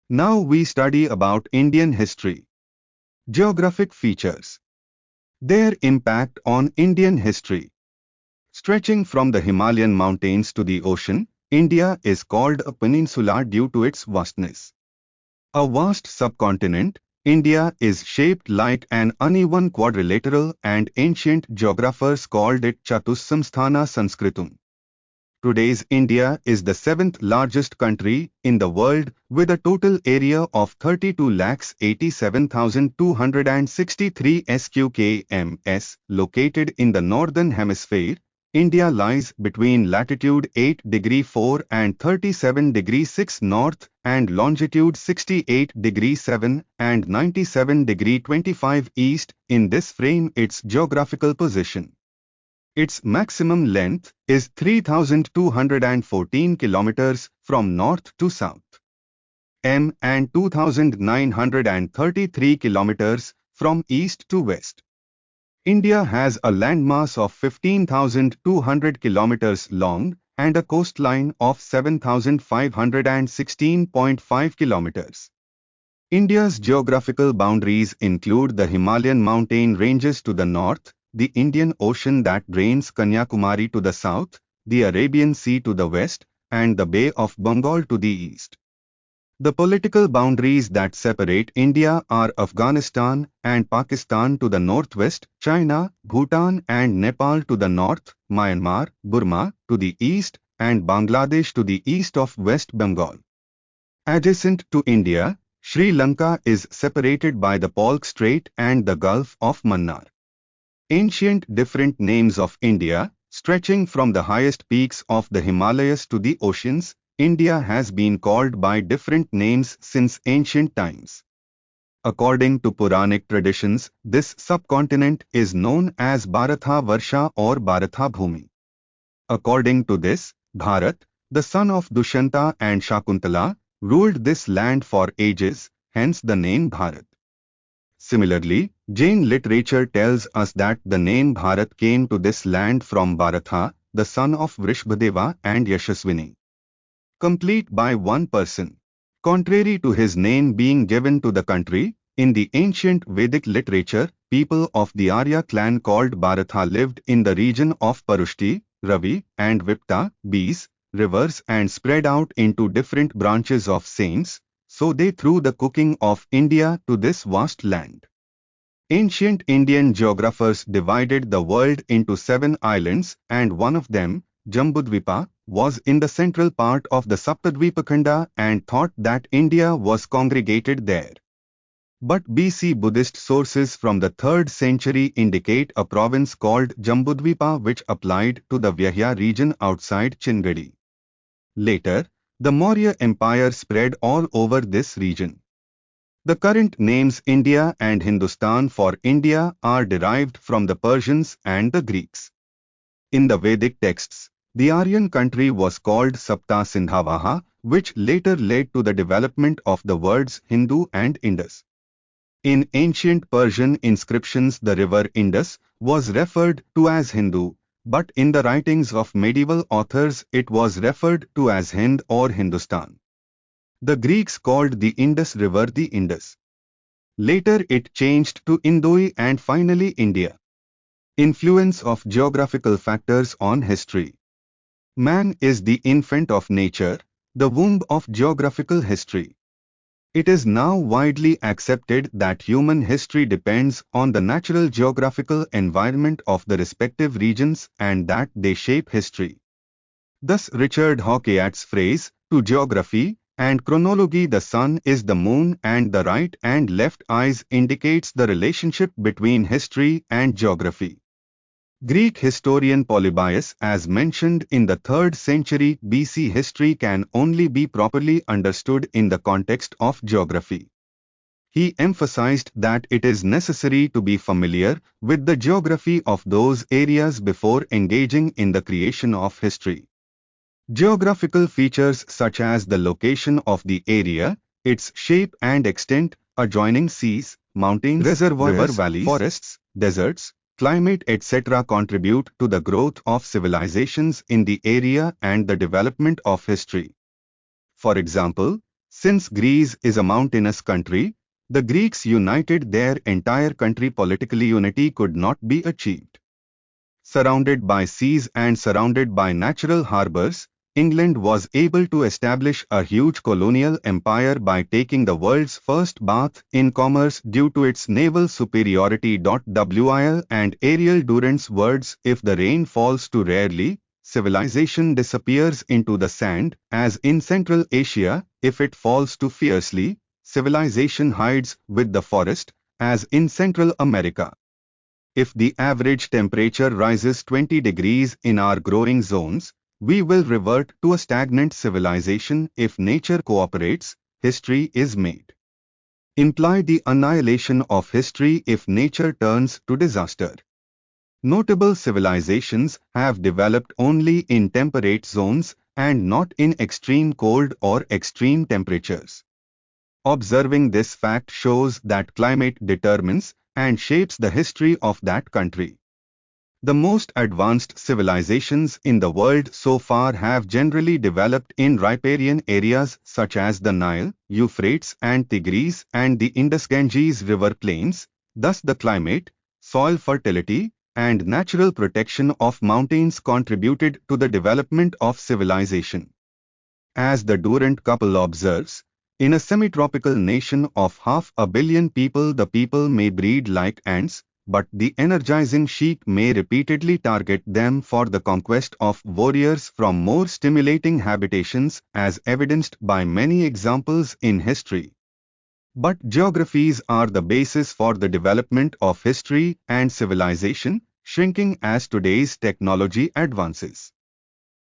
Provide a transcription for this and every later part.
Now we study about Indian history. Geographic features. Their impact on Indian history. Stretching from the Himalayan mountains to the ocean, India is called a peninsula due to its vastness. A vast subcontinent, India is shaped like an uneven quadrilateral and ancient geographers called it Chatussamsthana Sanskritum. Today's India is the seventh largest country in the world with a total area of 32,87,263 sq.km. Located in the northern hemisphere, India lies between latitude 8 degree 4 and 37 degree 6 north and longitude 68 degree 7 and 97 degree 25 east. In this frame, its geographical position. Its maximum length is 3,214 kilometers from north to south, and 2,933 kilometers from east to west. India has a landmass of 15,200 kilometers long and a coastline of 7,516.5 kilometers. India's geographical boundaries include the Himalayan mountain ranges to the north, the Indian Ocean that drains Kanyakumari to the south, the Arabian Sea to the west, and the Bay of Bengal to the east. The political boundaries that separate India are Afghanistan and Pakistan to the northwest, China, Bhutan and Nepal to the north, Myanmar, Burma to the east, and Bangladesh to the east of West Bengal. Adjacent to India, Sri Lanka is separated by the Palk Strait and the Gulf of Mannar. Ancient different names of India, stretching from the highest peaks of the Himalayas to the oceans, India has been called by different names since ancient times. According to Puranic traditions, this subcontinent is known as Bharatha Varsha or Bharatha Bhumi. According to this, Bharat, the son of Dushyanta and Shakuntala, ruled this land for ages, hence the name Bharat. Similarly, Jain literature tells us that the name Bharat came to this land from Bharatha, the son of Vrishbhadeva and Yashaswini. Complete by one person. Contrary to his name being given to the country, in the ancient Vedic literature, people of the Arya clan called Bharatha lived in the region of Parushti, Ravi, and Vipta, bees, rivers and spread out into different branches of saints, so they threw the cooking of India to this vast land. Ancient Indian geographers divided the world into 7 islands, and one of them, Jambudvipa, was in the central part of the Saptadvipakhanda and thought that India was congregated there. But BC Buddhist sources from the 3rd century indicate a province called Jambudvipa which applied to the Vyahya region outside Chingadi. Later, the Maurya Empire spread all over this region. The current names India and Hindustan for India are derived from the Persians and the Greeks. In the Vedic texts, the Aryan country was called Sapta Sindhavaha, which later led to the development of the words Hindu and Indus. In ancient Persian inscriptions, the river Indus was referred to as Hindu, but in the writings of medieval authors it was referred to as Hind or Hindustan. The Greeks called the Indus River the Indus. Later it changed to Indoi and finally India. Influence of geographical factors on history. Man is the infant of nature, the womb of geographical history. It is now widely accepted that human history depends on the natural geographical environment of the respective regions and that they shape history. Thus Richard Hawkeyat's phrase, to geography and chronology the sun is the moon and the right and left eyes indicates the relationship between history and geography. Greek historian Polybius, as mentioned in the 3rd century BC, history can only be properly understood in the context of geography. He emphasized that it is necessary to be familiar with the geography of those areas before engaging in the creation of history. Geographical features such as the location of the area, its shape and extent, adjoining seas, mountains, reservoirs, river valleys, forests, deserts, climate etc. contribute to the growth of civilizations in the area and the development of history. For example, Since Greece is a mountainous country, the Greeks united their entire country politically. Unity could not be achieved. Surrounded by seas and surrounded by natural harbors, England was able to establish a huge colonial empire by taking the world's first bath in commerce due to its naval superiority. Will and Ariel Durant's words, if the rain falls too rarely, civilization disappears into the sand, as in Central Asia, if it falls too fiercely, civilization hides with the forest, as in Central America. If the average temperature rises 20 degrees in our growing zones, we will revert to a stagnant civilization. If nature cooperates, history is made. Imply the annihilation of history if nature turns to disaster. Notable civilizations have developed only in temperate zones and not in extreme cold or extreme temperatures. Observing this fact shows that climate determines and shapes the history of that country. The most advanced civilizations in the world so far have generally developed in riparian areas such as the Nile, Euphrates and Tigris and the Indus-Ganges river plains. Thus the climate, soil fertility, and natural protection of mountains contributed to the development of civilization. As the Durant couple observes, in a semi-tropical nation of 500 million people, the people may breed like ants, but the energizing sheik may repeatedly target them for the conquest of warriors from more stimulating habitations, as evidenced by many examples in history. But geographies are the basis for the development of history and civilization, shrinking as today's technology advances.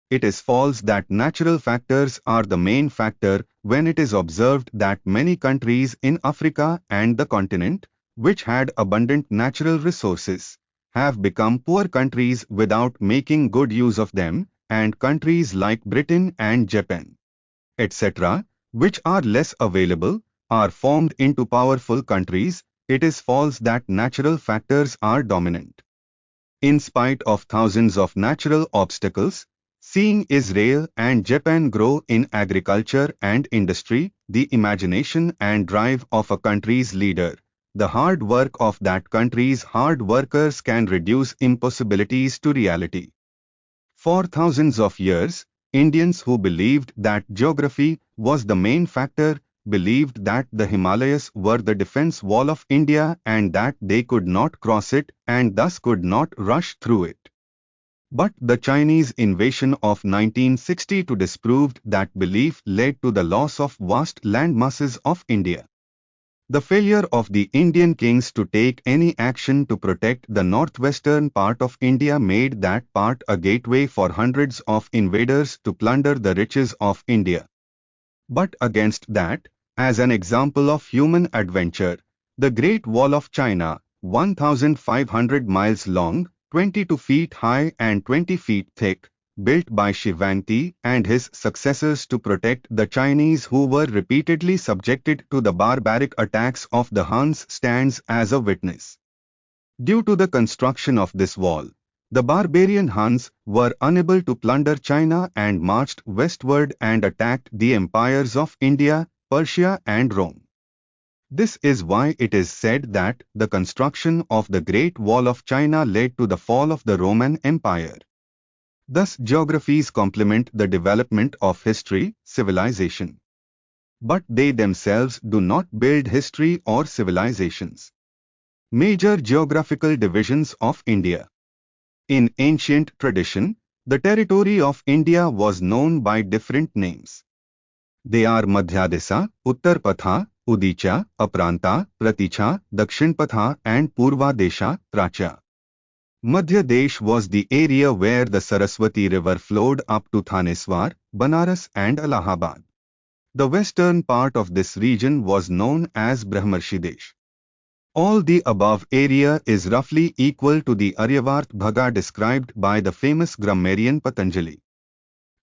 It is false that natural factors are the main factor when it is observed that many countries in Africa and the continent, which had abundant natural resources, have become poor countries without making good use of them, and countries like Britain and Japan, etc., which are less available, are formed into powerful countries. It is false that natural factors are dominant. In spite of thousands of natural obstacles, seeing Israel and Japan grow in agriculture and industry, the imagination and drive of a country's leader, the hard work of that country's hard workers can reduce impossibilities to reality. For thousands of years, Indians who believed that geography was the main factor believed that the Himalayas were the defense wall of India and that they could not cross it and thus could not rush through it. But the Chinese invasion of 1962 disproved that belief, led to the loss of vast landmasses of India. The failure of the Indian kings to take any action to protect the northwestern part of India made that part a gateway for hundreds of invaders to plunder the riches of India. But against that, as an example of human adventure, the Great Wall of China, 1,500 miles long, 22 feet high and 20 feet thick, built by Shivanti and his successors to protect the Chinese who were repeatedly subjected to the barbaric attacks of the Huns, stands as a witness. Due to the construction of this wall, the barbarian Huns were unable to plunder China and marched westward and attacked the empires of India, Persia and Rome. This is why it is said that the construction of the Great Wall of China led to the fall of the Roman Empire. Thus, geographies complement the development of history, civilization. But they themselves do not build history or civilizations. Major geographical divisions of India. In ancient tradition, the territory of India was known by different names. They are Madhyadesa, Uttarpatha, Udicha, Apranta, Praticha, Dakshinpatha and Purvadesha, Pracha. Madhya Desh was the area where the Saraswati river flowed up to Thaneswar, Banaras and Allahabad. The western part of this region was known as Brahmarshi Desh. All the above area is roughly equal to the Aryavart Bhaga described by the famous grammarian Patanjali.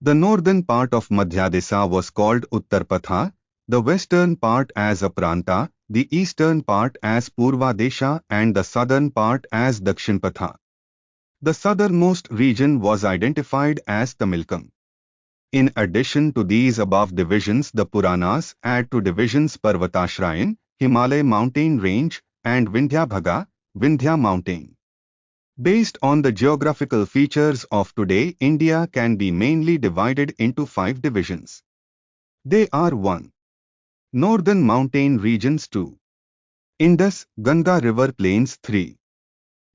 The northern part of Madhyadesa was called Uttarpatha, the western part as Apranta, the eastern part as Purvadesha and the southern part as Dakshinpatha. The southernmost region was identified as Tamilkam. In addition to these above divisions, the Puranas add to divisions Parvatashrayan, Himalaya mountain range, and Vindhyabhaga, Vindhya mountain. Based on the geographical features of today, India can be mainly divided into 5 divisions. They are 1. Northern mountain regions 2. Indus, Ganga river plains 3.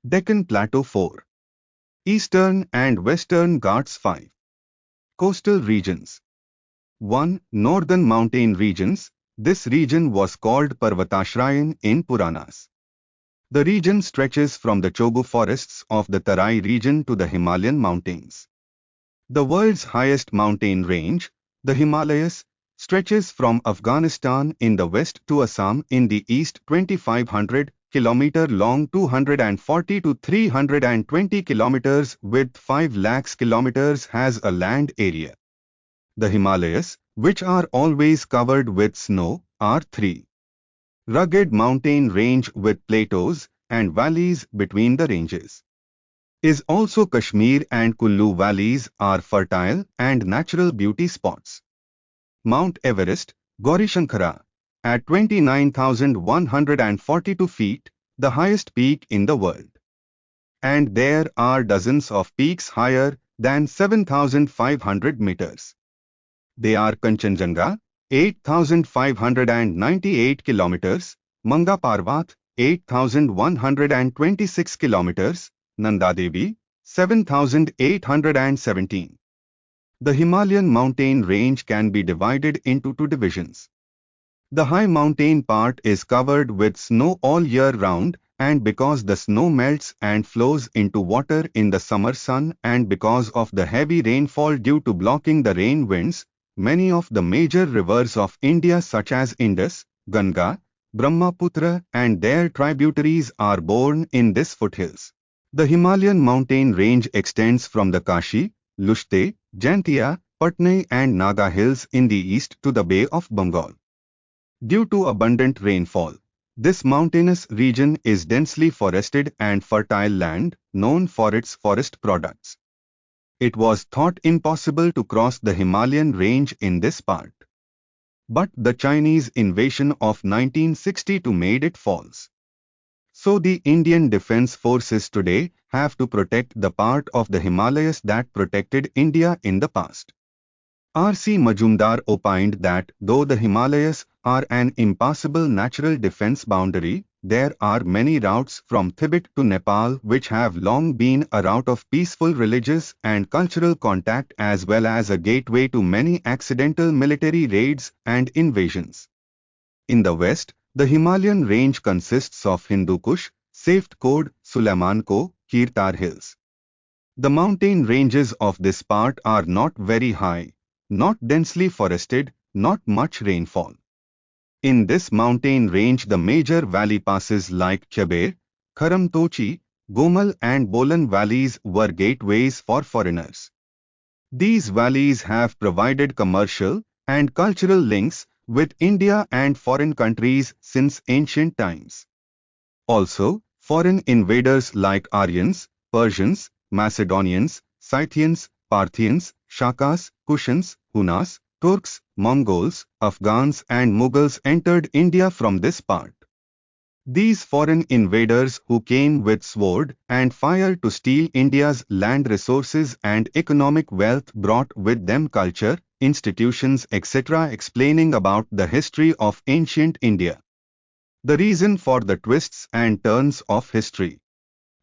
Deccan plateau 4. Eastern and Western Ghats 5. Coastal regions 1. Northern mountain regions. This region was called Parvatashrayan in Puranas. The region stretches from the Chobu forests of the Tarai region to the Himalayan mountains. The world's highest mountain range, the Himalayas, stretches from Afghanistan in the west to Assam in the east. 2500 km long, 240 to 320 km width, 5 lakhs km has a land area. The Himalayas, which are always covered with snow, are 3. Rugged mountain range with plateaus and valleys between the ranges. Is also Kashmir and Kullu valleys are fertile and natural beauty spots. Mount Everest, Gaurishankara, at 29,142 feet, the highest peak in the world. And there are dozens of peaks higher than 7,500 meters. They are Kanchenjunga, 8,598 kilometers, Manga Parvat, 8,126 kilometers, Nanda Devi, 7,817. The Himalayan mountain range can be divided into 2 divisions. The high mountain part is covered with snow all year round, and because the snow melts and flows into water in the summer sun, and because of the heavy rainfall due to blocking the rain winds, many of the major rivers of India such as Indus, Ganga, Brahmaputra and their tributaries are born in this foothills. The Himalayan mountain range extends from the Kashi, Lushte, Jaintia, Patna and Naga hills in the east to the Bay of Bengal. Due to abundant rainfall, this mountainous region is densely forested and fertile land, known for its forest products. It was thought impossible to cross the Himalayan range in this part. But the Chinese invasion of 1962 made it false. So the Indian Defence Forces today have to protect the part of the Himalayas that protected India in the past. R.C. Majumdar opined that though the Himalayas are an impassable natural defense boundary, there are many routes from Tibet to Nepal which have long been a route of peaceful religious and cultural contact as well as a gateway to many accidental military raids and invasions. In the west, the Himalayan range consists of Hindu Kush, Safed Code, Sulaimanko, Kirtar Hills. The mountain ranges of this part are not very high, not densely forested, not much rainfall. In this mountain range the major valley passes like Chaber, Kharamtochi, Gomal and Bolan valleys were gateways for foreigners. These valleys have provided commercial and cultural links with India and foreign countries since ancient times. Also, foreign invaders like Aryans, Persians, Macedonians, Scythians, Parthians, Shakas, Kushans, Hunas, Turks, Mongols, Afghans and Mughals entered India from this part. These foreign invaders who came with sword and fire to steal India's land resources and economic wealth brought with them culture, institutions etc. explaining about the history of ancient India. The reason for the twists and turns of history.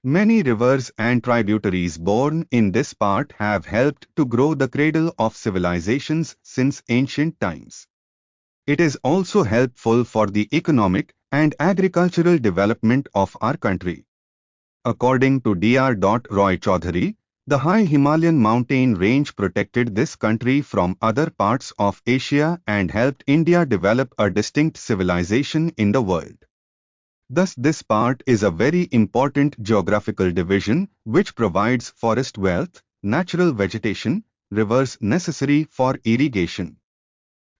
Many rivers and tributaries born in this part have helped to grow the cradle of civilizations since ancient times. It is also helpful for the economic and agricultural development of our country. According to Dr. Roy Chaudhary, the high Himalayan mountain range protected this country from other parts of Asia and helped India develop a distinct civilization in the world. Thus this part is a very important geographical division which provides forest wealth, natural vegetation, rivers necessary for irrigation.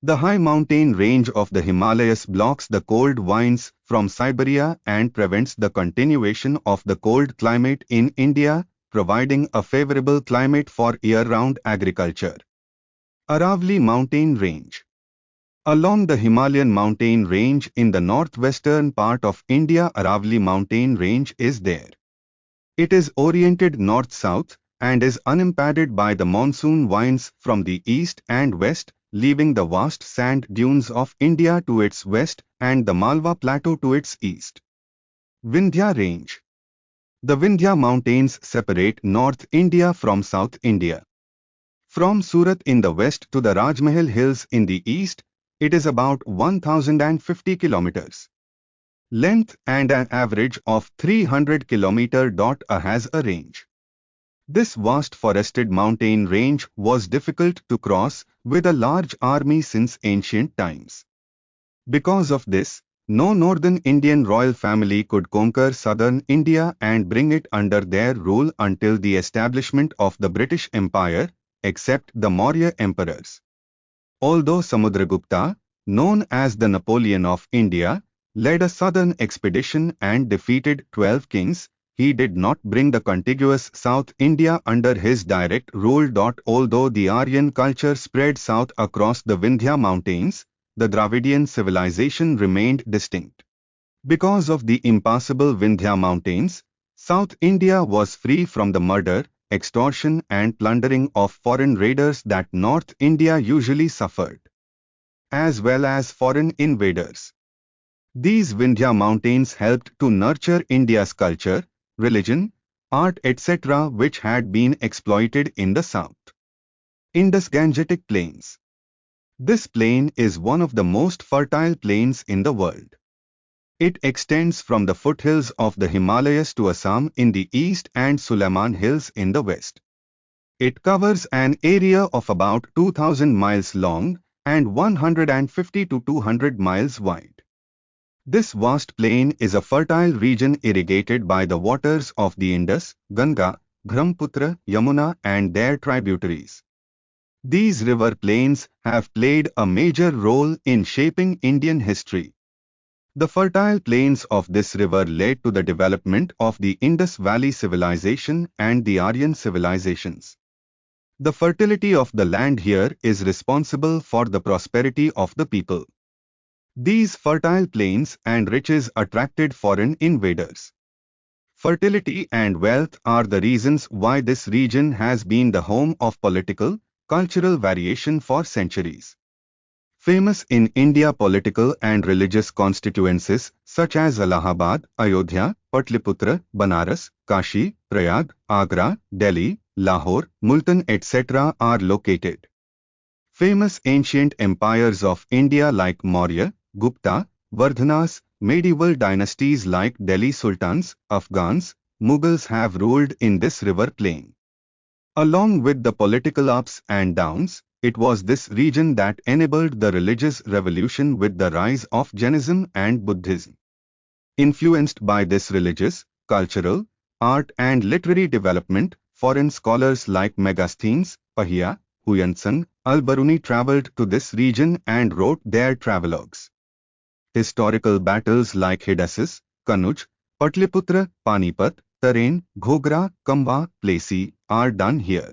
The high mountain range of the Himalayas blocks the cold winds from Siberia and prevents the continuation of the cold climate in India, providing a favorable climate for year-round agriculture. Aravalli Mountain Range. Along the Himalayan mountain range in the northwestern part of India, Aravalli Mountain Range is there. It is oriented north-south and is unimpeded by the monsoon winds from the east and west, leaving the vast sand dunes of India to its west and the Malwa Plateau to its east. Vindhya Range. The Vindhya Mountains separate North India from South India. From Surat in the west to the Rajmahal Hills in the east, it is about 1050 kilometers. Length and an average of 300 km. Has a range. This vast forested mountain range was difficult to cross with a large army since ancient times. Because of this, no northern Indian royal family could conquer southern India and bring it under their rule until the establishment of the British Empire, except the Maurya emperors. Although Samudragupta, known as the Napoleon of India, led a southern expedition and defeated 12 kings, he did not bring the contiguous South India under his direct rule. Although the Aryan culture spread south across the Vindhya mountains, the Dravidian civilization remained distinct. Because of the impassable Vindhya mountains, South India was free from the murder, extortion and plundering of foreign raiders that North India usually suffered, as well as foreign invaders. These Vindhya mountains helped to nurture India's culture, religion, art etc. which had been exploited in the south. Indus-Gangetic Plains. This plain is one of the most fertile plains in the world. It extends from the foothills of the Himalayas to Assam in the east and Sulayman Hills in the west. It covers an area of about 2000 miles long and 150 to 200 miles wide. This vast plain is a fertile region irrigated by the waters of the Indus, Ganga, Brahmaputra, Yamuna and their tributaries. These river plains have played a major role in shaping Indian history. The fertile plains of this river led to the development of the Indus Valley civilization and the Aryan civilizations. The fertility of the land here is responsible for the prosperity of the people. These fertile plains and riches attracted foreign invaders. Fertility and wealth are the reasons why this region has been the home of political, cultural variation for centuries. Famous in India political and religious constituencies such as Allahabad, Ayodhya, Patliputra, Banaras, Kashi, Prayag, Agra, Delhi, Lahore, Multan etc. are located. Famous ancient empires of India like Maurya, Gupta, Vardhanas, medieval dynasties like Delhi Sultans, Afghans, Mughals have ruled in this river plain. Along with the political ups and downs, it was this region that enabled the religious revolution with the rise of Jainism and Buddhism. Influenced by this religious, cultural, art and literary development, foreign scholars like Megasthenes, Pahia, Huyansan, Al-Baruni traveled to this region and wrote their travelogues. Historical battles like Hidassus, Kanuj, Patliputra, Panipat, Tarain, Ghogra, Kamba, Plassey are done here.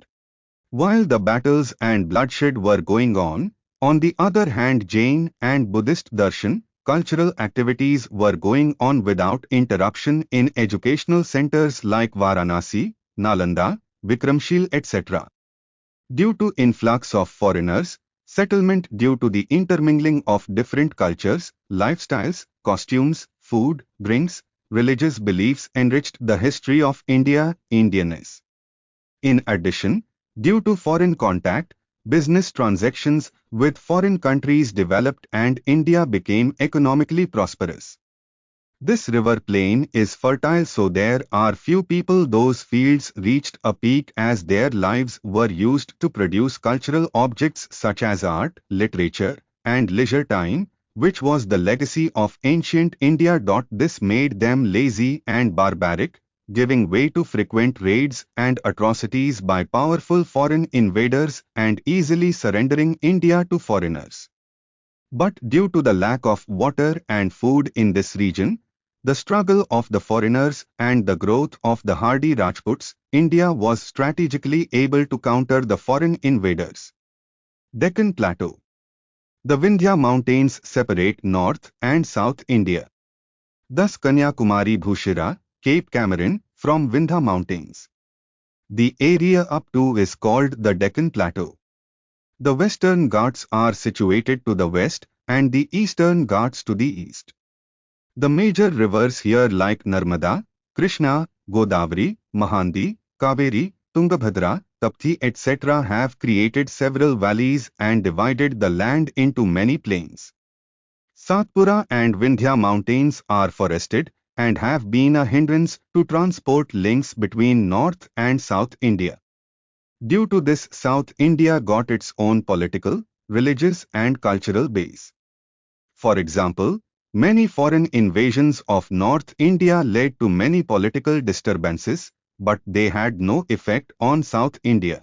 While the battles and bloodshed were going on the other hand Jain and Buddhist darshan, cultural activities were going on without interruption in educational centers like Varanasi, Nalanda, Vikramshil etc. Due to influx of foreigners, settlement due to the intermingling of different cultures, lifestyles, costumes, food, drinks, religious beliefs enriched the history of India, Indianness. In addition, due to foreign contact, business transactions with foreign countries developed and India became economically prosperous. This river plain is fertile, so there are few people those fields reached a peak as their lives were used to produce cultural objects such as art, literature, and leisure time, which was the legacy of ancient India. This made them lazy and barbaric, giving way to frequent raids and atrocities by powerful foreign invaders and easily surrendering India to foreigners. But due to the lack of water and food in this region, the struggle of the foreigners and the growth of the hardy Rajputs, India was strategically able to counter the foreign invaders. Deccan Plateau. The Vindhya Mountains separate North and South India. Thus Kanyakumari Bhushira, Cape Cameron, from Vindhya Mountains. The area up to is called the Deccan Plateau. The Western Ghats are situated to the west and the Eastern Ghats to the east. The major rivers here like Narmada, Krishna, Godavari, Mahandi, Kaveri, Tungabhadra, Tapti etc. have created several valleys and divided the land into many plains. Satpura and Vindhya mountains are forested and have been a hindrance to transport links between North and South India. Due to this, South India got its own political, religious and cultural base. For example, many foreign invasions of North India led to many political disturbances, but they had no effect on South India.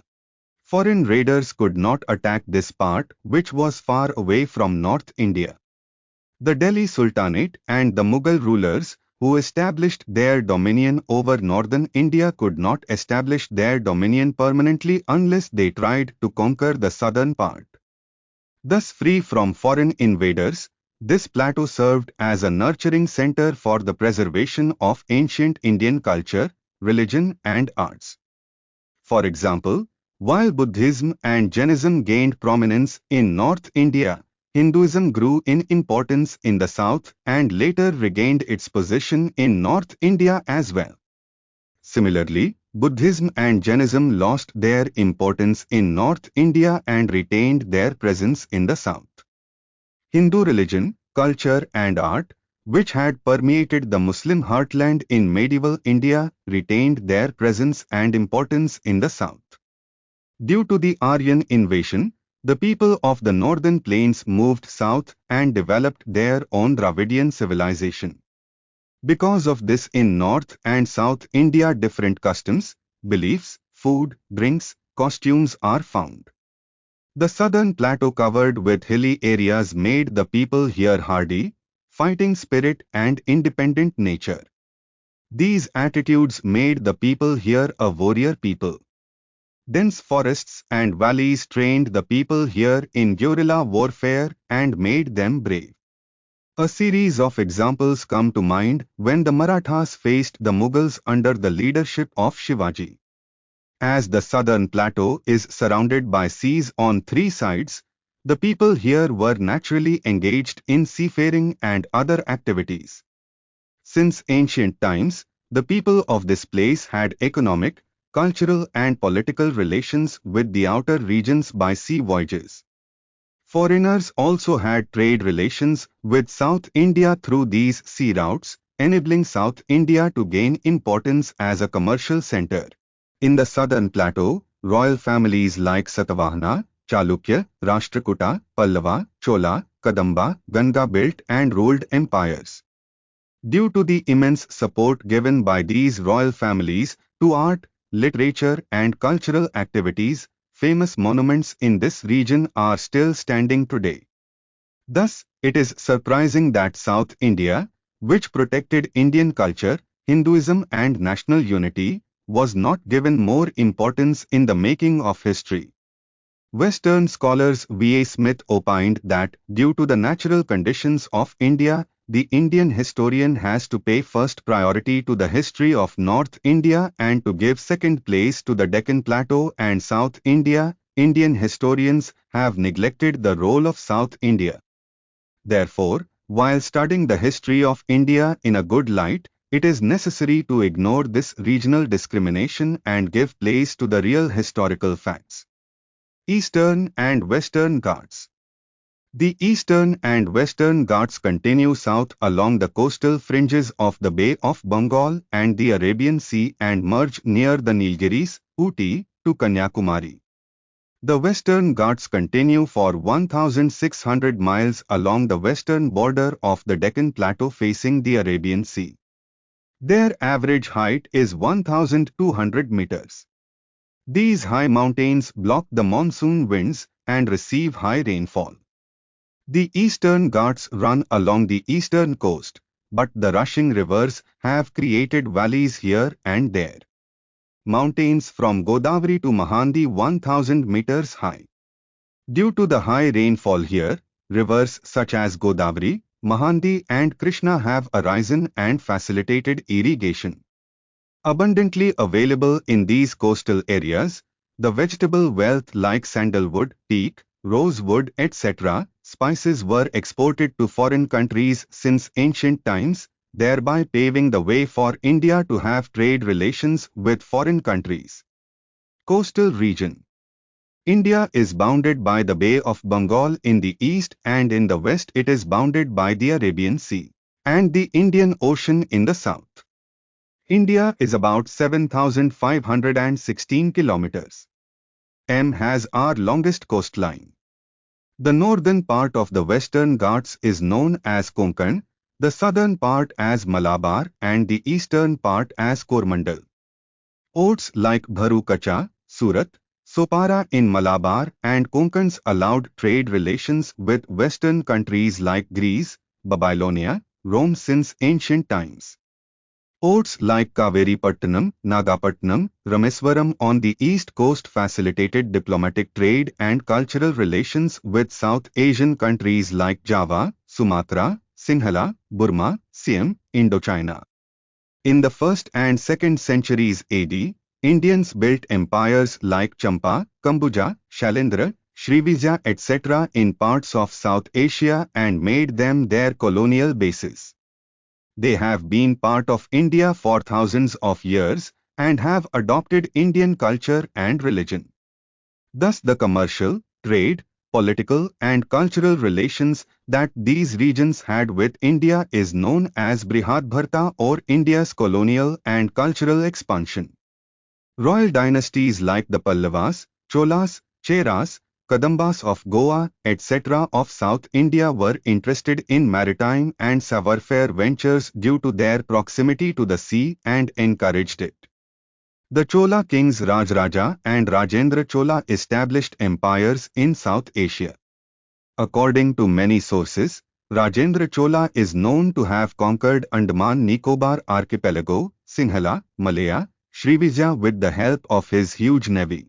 Foreign raiders could not attack this part, which was far away from North India. The Delhi Sultanate and the Mughal rulers who established their dominion over northern India could not establish their dominion permanently unless they tried to conquer the southern part. Thus free from foreign invaders, this plateau served as a nurturing center for the preservation of ancient Indian culture, religion and arts. For example, while Buddhism and Jainism gained prominence in North India, Hinduism grew in importance in the south and later regained its position in North India as well. Similarly, Buddhism and Jainism lost their importance in North India and retained their presence in the south. Hindu religion, culture and art, which had permeated the Muslim heartland in medieval India, retained their presence and importance in the south. Due to the Aryan invasion, the people of the northern plains moved south and developed their own Dravidian civilization. Because of this, in North and South India different customs, beliefs, food, drinks, costumes are found. The southern plateau covered with hilly areas made the people here hardy, fighting spirit and independent nature. These attitudes made the people here a warrior people. Dense forests and valleys trained the people here in guerrilla warfare and made them brave. A series of examples come to mind when the Marathas faced the Mughals under the leadership of Shivaji. As the southern plateau is surrounded by seas on three sides, the people here were naturally engaged in seafaring and other activities. Since ancient times, the people of this place had economic, cultural and political relations with the outer regions by sea voyages. Foreigners also had trade relations with South India through these sea routes, enabling South India to gain importance as a commercial center. In the southern plateau, royal families like Satavahana, Chalukya, Rashtrakuta, Pallava, Chola, Kadamba, Ganga built and ruled empires. Due to the immense support given by these royal families to art, literature and cultural activities, famous monuments in this region are still standing today. Thus, it is surprising that South India, which protected Indian culture, Hinduism and national unity, was not given more importance in the making of history. Western scholars V. A. Smith opined that, due to the natural conditions of India, the Indian historian has to pay first priority to the history of North India and to give second place to the Deccan Plateau and South India. Indian historians have neglected the role of South India. Therefore, while studying the history of India in a good light, it is necessary to ignore this regional discrimination and give place to the real historical facts. Eastern and Western Ghats. The Eastern and Western Ghats continue south along the coastal fringes of the Bay of Bengal and the Arabian Sea and merge near the Nilgiris, Ooty, to Kanyakumari. The Western Ghats continue for 1,600 miles along the western border of the Deccan Plateau facing the Arabian Sea. Their average height is 1,200 meters. These high mountains block the monsoon winds and receive high rainfall. The Eastern Ghats run along the eastern coast, but the rushing rivers have created valleys here and there. Mountains from Godavari to Mahandi 1,000 meters high. Due to the high rainfall here, rivers such as Godavari, Mahandi and Krishna have arisen and facilitated irrigation. Abundantly available in these coastal areas, the vegetable wealth like sandalwood, teak, rosewood, etc., spices were exported to foreign countries since ancient times, thereby paving the way for India to have trade relations with foreign countries. Coastal region. India is bounded by the Bay of Bengal in the east, and in the west it is bounded by the Arabian Sea and the Indian Ocean in the south. India is about 7,516 kilometers. Has our longest coastline. The northern part of the Western Ghats is known as Konkan, the southern part as Malabar and the eastern part as Coromandel. Oats like Bharukacha, Surat, Sopara in Malabar and Konkans allowed trade relations with western countries like Greece, Babylonia, Rome since ancient times. Ports like Kaveripattanam, Nagapattinam, Rameswaram on the east coast facilitated diplomatic trade and cultural relations with South Asian countries like Java, Sumatra, Sinhala, Burma, Siam, Indochina. In the 1st and 2nd centuries AD, Indians built empires like Champa, Kambuja, Shailendra, Srivijaya etc. in parts of South Asia and made them their colonial bases. They have been part of India for thousands of years and have adopted Indian culture and religion. Thus the commercial, trade, political and cultural relations that these regions had with India is known as Brihadbharta or India's colonial and cultural expansion. Royal dynasties like the Pallavas, Cholas, Cheras, Kadambas of Goa, etc. of South India were interested in maritime and savarfare ventures due to their proximity to the sea and encouraged it. The Chola kings Rajaraja and Rajendra Chola established empires in South Asia. According to many sources, Rajendra Chola is known to have conquered Andaman Nicobar archipelago, Sinhala, Malaya, Srivijaya with the help of his huge navy.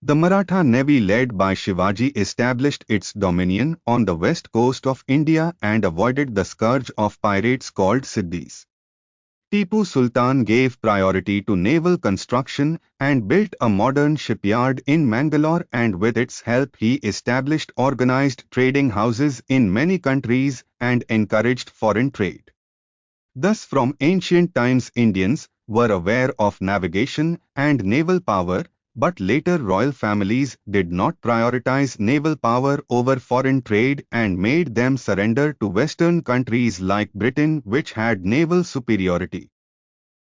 The Maratha navy led by Shivaji established its dominion on the west coast of India and avoided the scourge of pirates called Siddhis. Tipu Sultan gave priority to naval construction and built a modern shipyard in Mangalore, and with its help he established organized trading houses in many countries and encouraged foreign trade. Thus from ancient times Indians were aware of navigation and naval power, but later royal families did not prioritize naval power over foreign trade and made them surrender to Western countries like Britain, which had naval superiority.